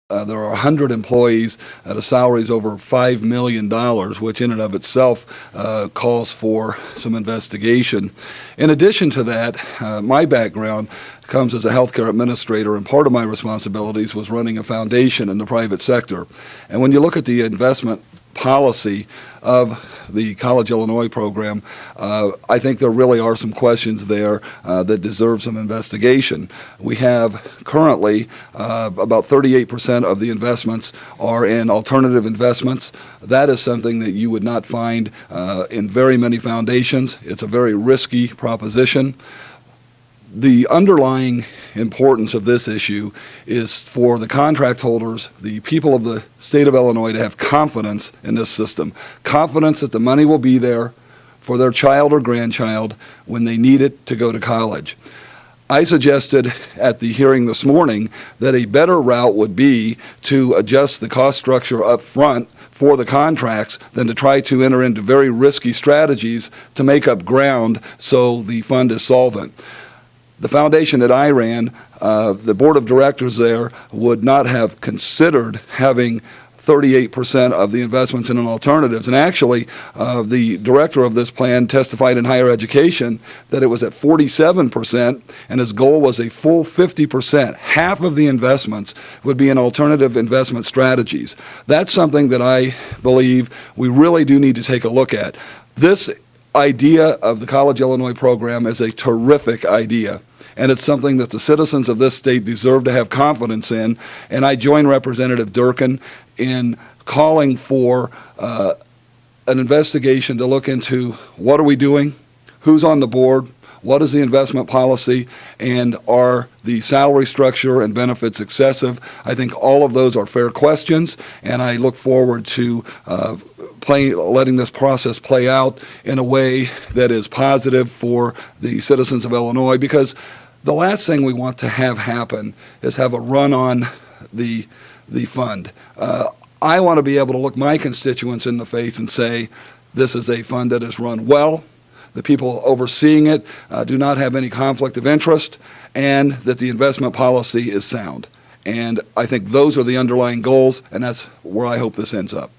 There are 100 employees at a salaries over $5 million, which in and of itself calls for some investigation. In addition to that, my background comes as a healthcare administrator, and part of my responsibilities was running a foundation in the private sector. And when you look at the investment policy of the College Illinois program, I think there really are some questions there that deserve some investigation. We have currently about 38% of the investments are in alternative investments. That is something that you would not find in very many foundations. It's a very risky proposition. The underlying importance of this issue is for the contract holders, the people of the state of Illinois, to have confidence in this system, confidence that the money will be there for their child or grandchild when they need it to go to college. I suggested at the hearing this morning that a better route would be to adjust the cost structure up front for the contracts than to try to enter into very risky strategies to make up ground so the fund is solvent. The foundation that I ran, the board of directors there would not have considered having 38% of the investments in alternatives. And actually, the director of this plan testified in higher education that it was at 47%, and his goal was a full 50%. Half of the investments would be in alternative investment strategies. That's something that I believe we really do need to take a look at. This idea of the College Illinois program is a terrific idea, and it's something that the citizens of this state deserve to have confidence in. And I join Representative Durkin in calling for an investigation to look into what are we doing, who's on the board, what is the investment policy, and are the salary structure and benefits excessive? I think all of those are fair questions, and I look forward to letting this process play out in a way that is positive for the citizens of Illinois, because the last thing we want to have happen is have a run on the fund. I want to be able to look my constituents in the face and say, this is a fund that is run well, the people overseeing it do not have any conflict of interest, and that the investment policy is sound. And I think those are the underlying goals, and that's where I hope this ends up.